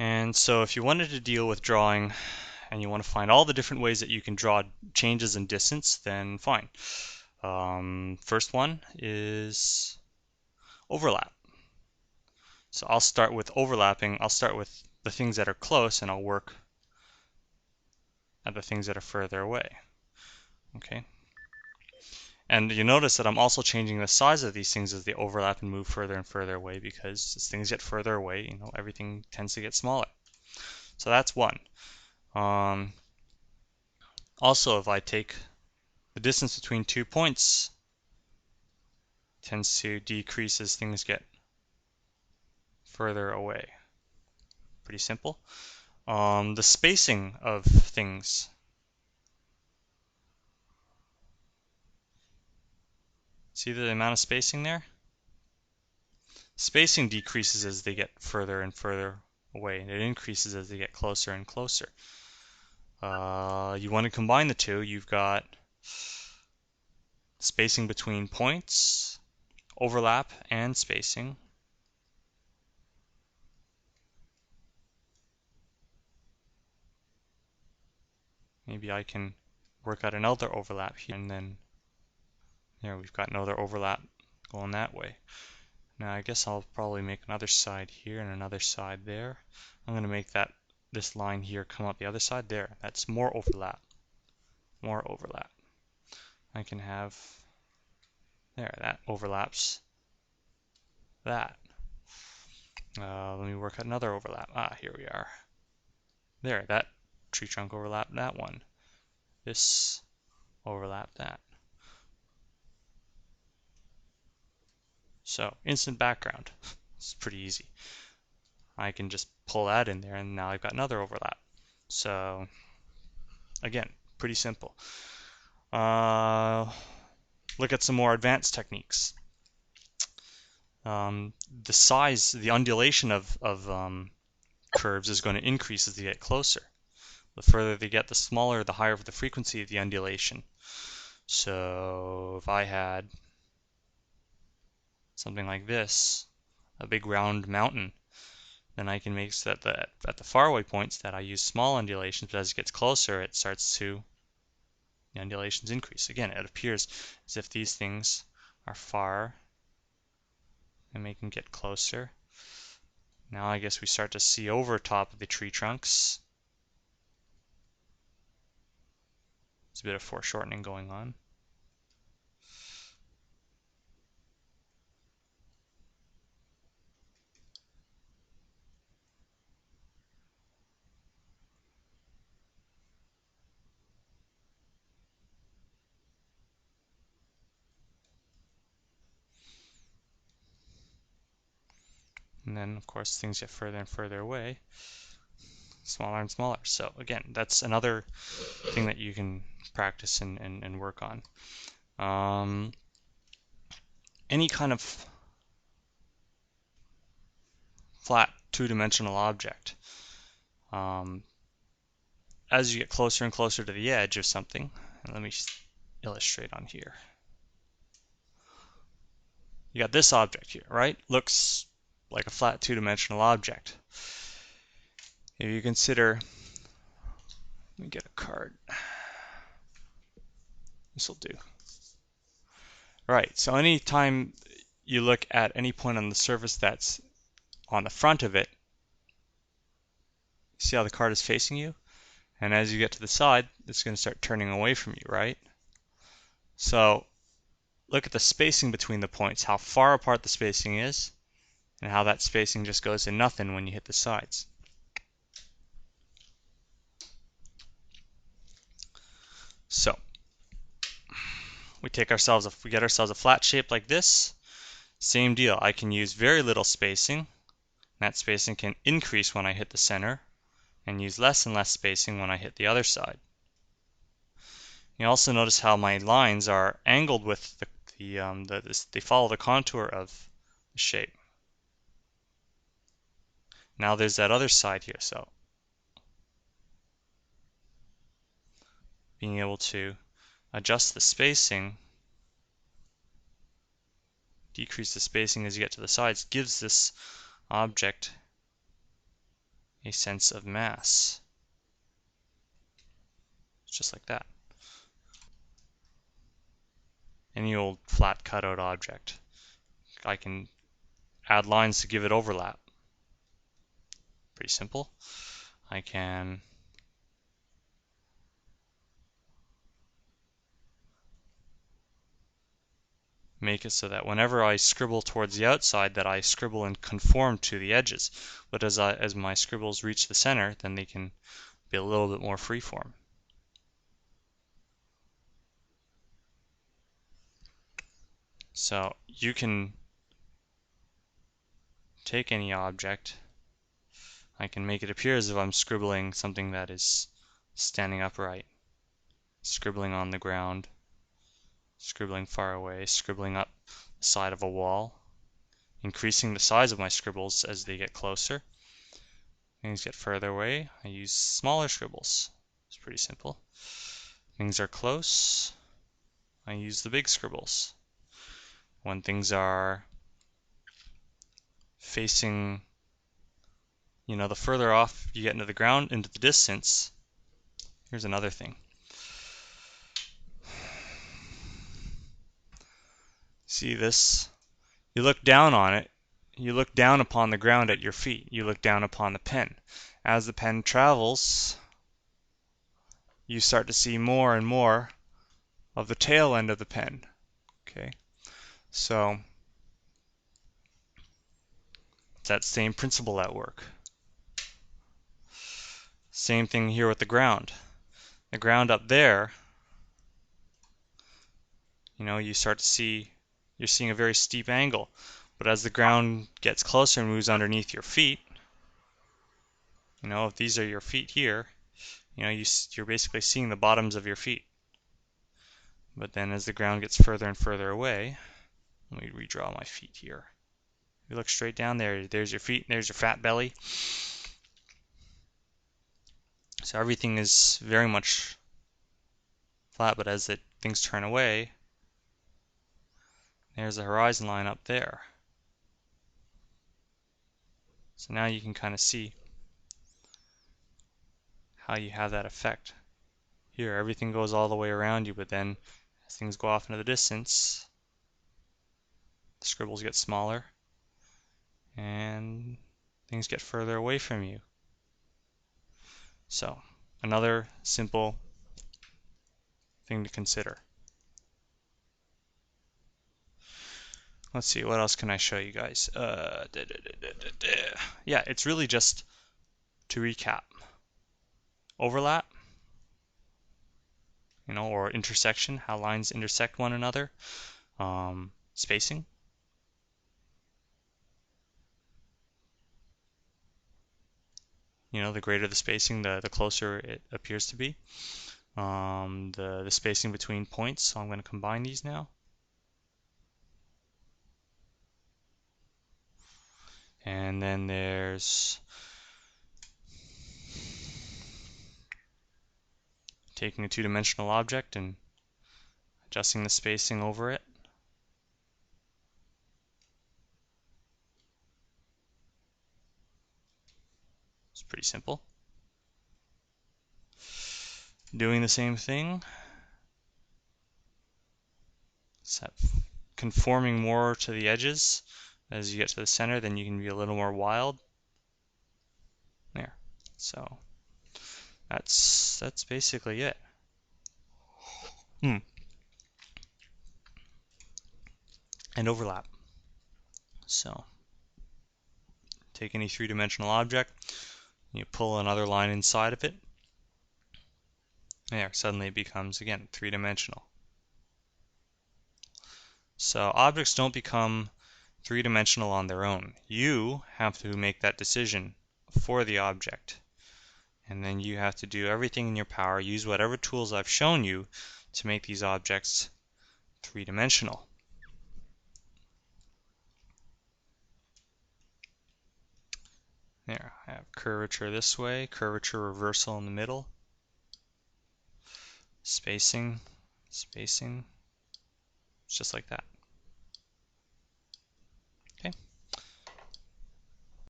And so if you wanted to deal with drawing and you want to find all the different ways that you can draw changes in distance, then fine. First one is overlap. So I'll start with overlapping. I'll start with the things that are close and I'll work at the things that are further away. Okay. And you notice that I'm also changing the size of these things as they overlap and move further and further away, because as things get further away, everything tends to get smaller. So that's one. Also, if I take the distance between 2 points, it tends to decrease as things get further away. Pretty simple. The spacing of things. See the amount of spacing there? Spacing decreases as they get further and further away, and it increases as they get closer and closer. You want to combine the two. You've got spacing between points, overlap, and spacing. Maybe I can work out another overlap here, and then there we've got another overlap going that way. Now I guess I'll probably make another side here and another side there. I'm going to make this line here come up the other side there. That's more overlap. More overlap. I can have there, that overlaps that. Let me work out another overlap. Here we are. There, that tree trunk overlapped that one. This overlapped that. So, instant background. It's pretty easy. I can just pull that in there and now I've got another overlap. So, again, pretty simple. Look at some more advanced techniques. The size, the undulation of curves is going to increase as they get closer. The further they get, the smaller, the higher the frequency of the undulation. So if I had something like this, a big round mountain, then I can make so that at the faraway points that I use small undulations, but as it gets closer, it starts to, the undulations increase. Again, it appears as if these things are far and make them get closer. Now I guess we start to see over top of the tree trunks. There's a bit of foreshortening going on. And then, of course, things get further and further away, smaller and smaller. So again, that's another thing that you can practice and work on. Any kind of flat two-dimensional object. As you get closer and closer to the edge of something, and let me illustrate on here. You got this object here, right? Looks like a flat two-dimensional object. If you consider, let me get a card. This will do. Right, so anytime you look at any point on the surface that's on the front of it, see how the card is facing you? And as you get to the side, it's going to start turning away from you, right? So look at the spacing between the points, how far apart the spacing is, and how that spacing just goes to nothing when you hit the sides. So we get ourselves a flat shape like this. Same deal. I can use very little spacing. That spacing can increase when I hit the center, and use less and less spacing when I hit the other side. You also notice how my lines are angled with they follow the contour of the shape. Now there's that other side here, so being able to adjust the spacing, decrease the spacing as you get to the sides, gives this object a sense of mass. Just like that. Any old flat cutout object. I can add lines to give it overlap. Pretty simple. I can make it so that whenever I scribble towards the outside, that I scribble and conform to the edges. But as my scribbles reach the center, then they can be a little bit more freeform. So you can take any object. I can make it appear as if I'm scribbling something that is standing upright, scribbling on the ground, scribbling far away, scribbling up the side of a wall, increasing the size of my scribbles as they get closer. Things get further away, I use smaller scribbles. It's pretty simple. Things are close, I use the big scribbles. When things are facing, the further off you get into the ground, into the distance. Here's another thing. See this? You look down on it, you look down upon the ground at your feet, you look down upon the pen. As the pen travels, you start to see more and more of the tail end of the pen. Okay, so it's that same principle at work. Same thing here with the ground. The ground up there, you start to see, you're seeing a very steep angle. But as the ground gets closer and moves underneath your feet, if these are your feet here, you're basically seeing the bottoms of your feet. But then as the ground gets further and further away, let me redraw my feet here. You look straight down there, there's your feet, there's your fat belly. So everything is very much flat, but as things turn away, there's the horizon line up there. So now you can kind of see how you have that effect. Here, everything goes all the way around you, but then as things go off into the distance, the scribbles get smaller and things get further away from you. So, another simple thing to consider. Let's see, what else can I show you guys? Yeah, it's really just to recap. Overlap, or intersection, how lines intersect one another. Spacing. The greater the spacing, the closer it appears to be. The spacing between points, so I'm going to combine these now. And then there's taking a two-dimensional object and adjusting the spacing over it. It's pretty simple. Doing the same thing, except conforming more to the edges. As you get to the center, then you can be a little more wild. There. So that's basically it. And overlap. So take any three-dimensional object, you pull another line inside of it. There, suddenly it becomes, again, three-dimensional. So objects don't become three-dimensional on their own. You have to make that decision for the object. And then you have to do everything in your power, use whatever tools I've shown you to make these objects three-dimensional. There, I have curvature this way, curvature reversal in the middle, spacing, it's just like that.